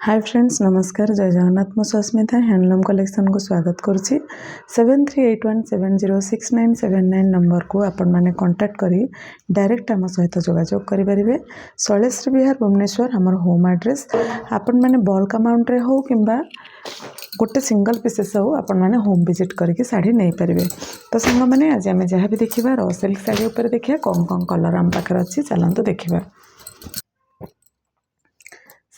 Hi friends नमस्कार जय जगन्नाथ मो सस्मिता हैंडलूम कलेक्शन को स्वागत करुच्ची 7381706979 नंबर को आपण मैंने कांटेक्ट करी डायरेक्ट आम सहित जोगाजोग करेंगे। शैलेश्वरी विहार भुवनेश्वर आमर होम एड्रेस आपण मैंने बल्क अमाउंट रे हो किंबा गोटे सिंगल पीसेस हो आपण मैंने होम विजिट करके शाढ़ी नहीं पारे। तो सांग मैंने आज आम जहाँ भी देखा रॉ सिल्क शाढ़ी उपर देखा कौन कौन कलर आम पाखे अच्छी चलतु देखा।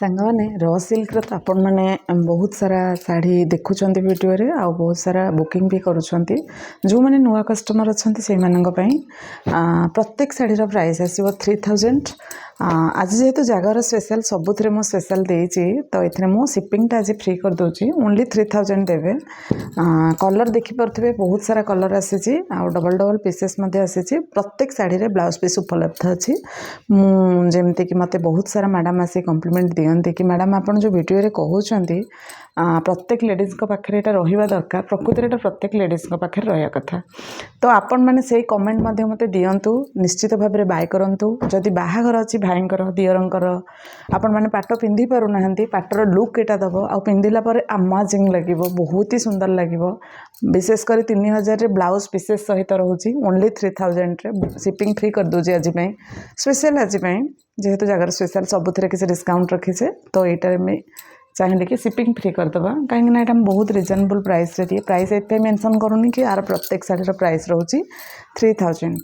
सांग मैंने रॉ सिल्क तो आपण मैंने बहुत सारा शाढ़ी देखुं वीडियो रे आ बहुत सारा बुकिंग भी करुँच जो मैंने नुआ कस्टमर अच्छा से प्रत्येक शाढ़ीर प्राइस आसो 3000। आज जेहेतु जगार स्पेशल सबुथ मो स्पेशल देती तो ये मो शिपिंग आज फ्री कर दूची ओनली 3000 देवे। कलर देखिपे बहुत सारा कलर आसी डबल डबल पीसेस आसी प्रत्येक शाढ़ी रे ब्लाउज पीस उपलब्ध अच्छी। मुझे कि मत बहुत सारा मैडम आसी कम्प्लीमेंट दिखती कि मैडम आप जो वीडियो रे कहते प्रत्येक लेडीज पाखे यहाँ रहा दरकार प्रकृति में प्रत्येक लेडीज पाखे रहा कथा। तो आपण मैंने से कमेंट मत दिंतु निश्चित भाव में बाय करूँ जदि बाहाघर अच्छी भाईंकर दियरंकर आपण मैंने पाट पिंधि पारना पाटर लुक यहाँ दब आ पिंधिला अमेजिंग लगे बहुत ही सुंदर लगे। विशेषकर 3000 ब्लाउज पीसेस सहित रोचे ओनली 3000 शिपिंग फ्री कर दूसरी आज स्पेशल आज जेहेतु जगार स्पेशल सबुथ किसी डिस्काउंट रखीचे तो यहाँ चाहिए कि शिपिंग फ्री करदे कहीं यहाँ बहुत रिजनेबल प्राइस रे दिए प्राइस ये मेंशन करूनी कि यार प्रत्येक शाढ़ीर प्राइस रोचे 3000।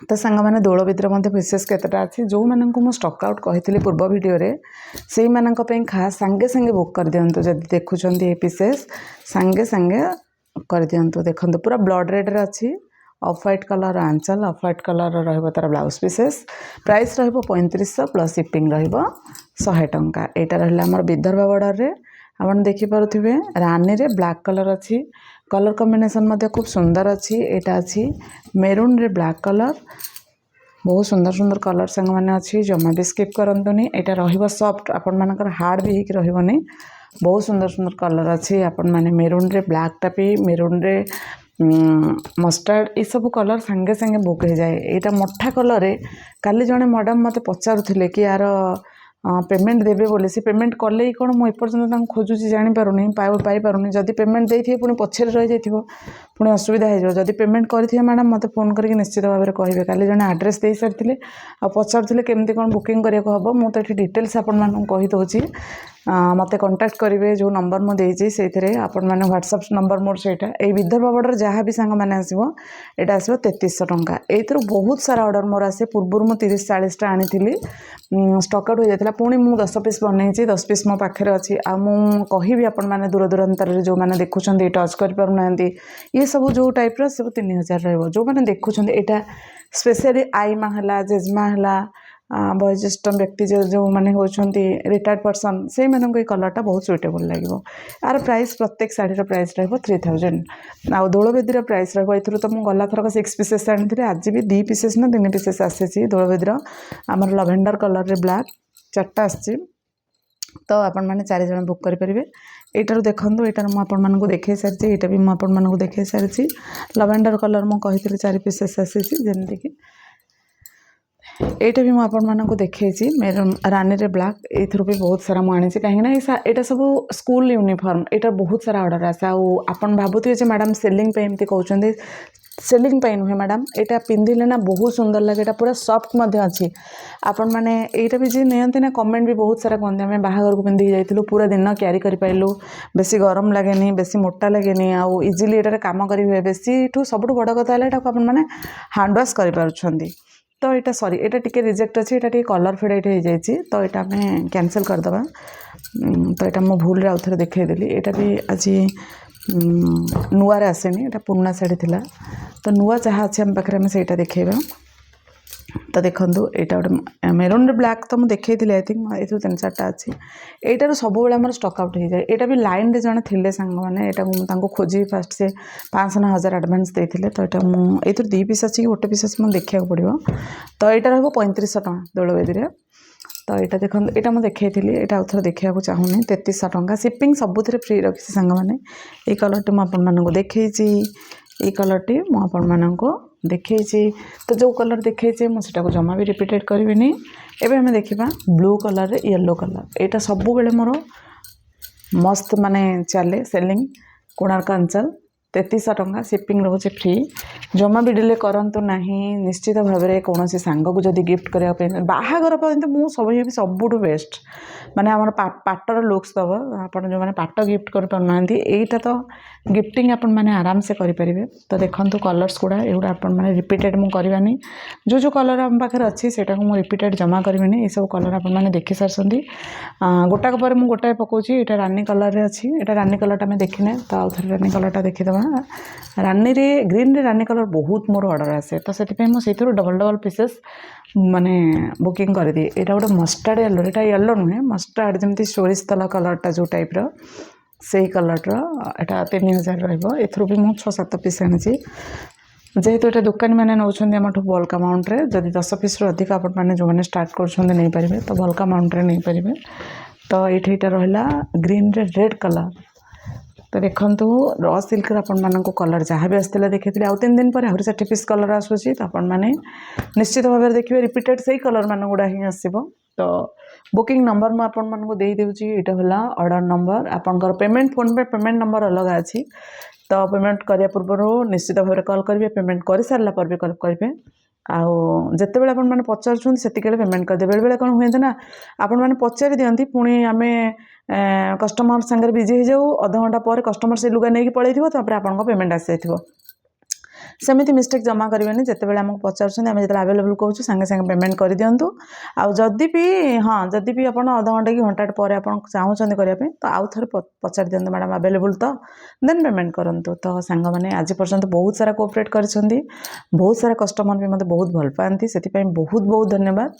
तो सांग मैंने दोल विद्र विशेष केतटा अच्छी जो मानक मु स्टॉक आउट कही पूर्व वीडियो से मानी खास सांगे सांगे बुक कर दिंतु जब देखुं ये पीसेस सांगे सांगे कर दिंतु। देखो पूरा ब्लड रेड रे अच्छी ऑफ व्हाइट कलर आंचल ऑफ व्हाइट कलर तार ब्लाउज पीसेस प्राइस रहिबो 3500 प्लस शिपिंग रहिबो 100 टंका। एटा रहला हमर विदर्भ बॉर्डर रे आपण देखि पारुथिबे रानी रे ब्लैक कलर अच्छी कलर कॉम्बिनेशन मध्य खूब सुंदर अच्छी। एटा अच्छी मेरून रे ब्लैक कलर बहुत सुंदर सुंदर कलर संग माने अच्छी जमा भी स्किप करंतुनी एटा रहिबो सॉफ्ट आपण मानकर हार्ड भी हिक रहिबोनी बहुत सुंदर सुंदर कलर अच्छी। आपण माने मेरून रे ब्लैक टापी मेरून रे मस्टार्ड ये सब कलर सांगे सांगे बुक हो जाए। यहाँ मठा कलर काली जड़े मैडम मत पचारुले कि यार पेमेंट देवे बोले से पेमेंट कले कौन मुझे खोजुची जापारूनी पाइपारूनी जदि पेमेंट देते पुणी पछे रही जाइए पुणी असुविधा हो जदि पेमेंट करेंगे मैडम मत फोन करके निश्चित भाव में कहे काली जड़े आड्रेस दे सारी आ पचारुले केमती कौन बुकिंग करने को हम मुझे ये डिटेल्स आपदे मत कांटेक्ट करेंगे जो नंबर मुझे से आपण मैंने व्हाट्सएप नंबर मोर से विदर्भ बॉर्डर जहाँ भी सांग मैंने आसो यहाँ आसो 3300 टंका। एथर बहुत सारा ऑर्डर मोर आसे पूर्व मुझे 30-40 टा आनी स्टॉक आउट हो जाता पुणी मुझे 10 पीस बनई 10 पीस मो पाखे अच्छी आ कहि आपण मैंने दूर दूरांतर जो मैंने देखुं टच करना ये सब जो टाइप सब 3000 रो मैंने देखुं यहाँ स्पेशली आईमा है जेजमा है वयोज्येष्ठ व्यक्ति जो मैंने होती रिटायर्ड पर्सन से मानक कलरटा बहुत सुइटेबल लगे। यार प्राइस प्रत्येक शाढ़ीर प्राइस रहा 3000 आ दोलवेदीर प्राइस रहा तो मुझे गला थरक 6 पीसेस आनी आज भी 2 पीसेस ना 3 पीसेस आसी दोलवेदीर आमर लवेंडर कलर रे ब्लैक 4टा आसी तो आपण मैंने 4 जन बुक करेंगे। यटार देखो यटार मुझे देखे सारी यहाँ भी मुझे देखे सारी लवेंडर कलर मुझे कही 4 पीसेस आसी जमीक यहाँ भी मुझे देखी मेरे रानी रे ब्लैक एथर भी बहुत सारा मुझे कहीं यहाँ सब स्कूल यूनिफॉर्म यहाँ बहुत सारा ऑर्डर आसे आपन भावुए मैडम सेलिंग एमती कहते सेलिंग नुहे मैडम यहाँ पिंधिले ना बहुत सुंदर लगे यहाँ पूरा सॉफ्ट अच्छी आपण मैंने यहाँ भी जी नियंती ना कमेंट भी बहुत सारा कहते आम बाहाघर को पिंधि जाइलु पूरा दिन क्यारी करूँ बेसी गरम लगे बेसी मोटा लगे आउ इजिली यहाँ काम करें बेसी सब बड़ कथा है मैंने हैंडवाश कर तो यहाँ सॉरी यहाँ टी रिजेक्ट अच्छी यहाँ टी कलर फेड हो जाए तो यहाँ आम कैंसल करदे। तो यहाँ मो भूल आउ थे देखईदेली यहाँ भी आज नुआर आसेनी यहाँ पुराना शाढ़ी थिला तो नुआ जहाँ अच्छे आम पाखे से देखा। तो देखो यहाँ गोटे मेरून ब्लैक तो मुझे देखी आई थिंक ये 3-4टा अच्छी यहाँ सब आम स्टॉक आउट हो जाए। यहाँ भी लाइन रे जड़े थे सांग मैंने यहाँ खोजी फास्ट से 500-1000 एडवांस देते तो यहाँ मुझे 2 पीस अच्छी गोटे पीस मुझे देखा पड़ो तो यहाँ रहा 3500 टଙ୍କା दोलवेदी। तो यहाँ देखो यहाँ मुझे देखी यहाँ आउ थे देखा चाहूनी 3300 टଙ୍କା शिपिंग सबुथ फ्री रखी सांग मैंने ये कलर मुझे देखी ये कलरटी मुझे देखी तो जो कलर देखी मुझे जमा भी रिपीटेड करी एबे हमें देखिबा ब्लू कलर रे येलो कलर एटा सब बेले मोर मस्त माने चले सेलिंग कोणार्क अंचल 3300 टंका शिपिंग रोचे फ्री जमा भी डिले करंतु नाही निश्चित भाव में कौन सांग को जब गिफ्ट करने बाहागर पर्यंत मुझे सबुठ बेस्ट माने आम पाटर लुक्स दब आप जो मैंने पाट गिफ्ट कर पाना यहीटा तो गिफ्टिंग आपण मैंने आराम से करें तो देखो कलर्स गुड़ा एगुड़ा आपण मैंने रिपीटेड मुझे करवानी जो जो कलर आम पाखे अच्छी से मुझे रिपीटेड जमा करवानी ये सब कलर आपण मैंने देखी सारी गोटाक पर मुझे गोटाए पकाउची ये रानी कलर रे अच्छी ये रानी कलरटा आम देखने तो आउ थे रानी कलरटा देखीदे रानी रे ग्रीन रे रानी कलर बहुत मोर ऑर्डर आसे तो से डबल डबल पीसेस माने बुकिंग कर दिए यहाँ गोटे मस्टार्ड येलो यहाँ येलो नुहे मस्टार्ड जमी सोरिष तेल कलरटा जो टाइप से कलर यहाँ 3000 रही भी मुझे 6-7 पीस आनी जेहेतु ये दुकानी मैंने नौकरी आम बल्क अमाउंट रे जदि 10 पीस अधिक आपने जो मैंने स्टार्ट कर तो बल्क अमाउंट रे नहीं पारे तो ये रहा ग्रीन रे रेड कलर तो देखो रॉ सिल्क आपको कलर जहाँ भी आसला देखी आउ 3 दिन पर आहरी 60 पीस कलर आसूसी तो आपण मैंने निश्चित भाव में देखिए रिपीटेड से कलर मान गुड़ा ही आसो तो बुकिंग नंबर मुझे आपण मानक देदेवची यहाँ है ऑर्डर नंबर आपंकर पेमेंट फोन पे पेमेंट नंबर अलग अच्छी तो पेमेंट करने पूर्व निश्चित भाव में कॉल करेंगे पेमेंट कर सारा पर भी कॉल करेंगे आउ जिते बड़े आपण मैंने पचार से पेमेंट करदे बेले बेले कौन हुए ना आपण मैंने पचारि दिखती पुणी आम कस्टमर सागर बिजी हो जाऊ अध घंटा पर कस्टमर से लुगा नहीं पलि तो आपको पेमेंट आसी जाइए सेमती मिस्टेक जमा करेंगे जिते बड़े आमको पचार आम जो आवेलेबल कहूँ सांगे सांगे पेमेंट कर दिंतु आदि भी हाँ जदि भी आप अध घंटा कि घंटा पर आप चाहते करने तो आउ थे पचार दिंतु मैडम आवेलेबल तो देन पेमेंट करूँ तो सांग मैंने आज पर्यंत बहुत सारा कोऑपरेट कर बहुत सारा कस्टमर भी मतलब बहुत भल पाती से बहुत बहुत धन्यवाद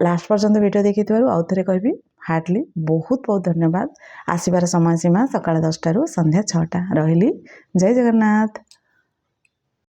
लास्ट पर्यंत वीडियो देखी आउ थे कहबी हार्डली बहुत बहुत धन्यवाद आसबार समय सीमा सकाल 10 टा संध्या 6टा रही जय जगन्नाथ।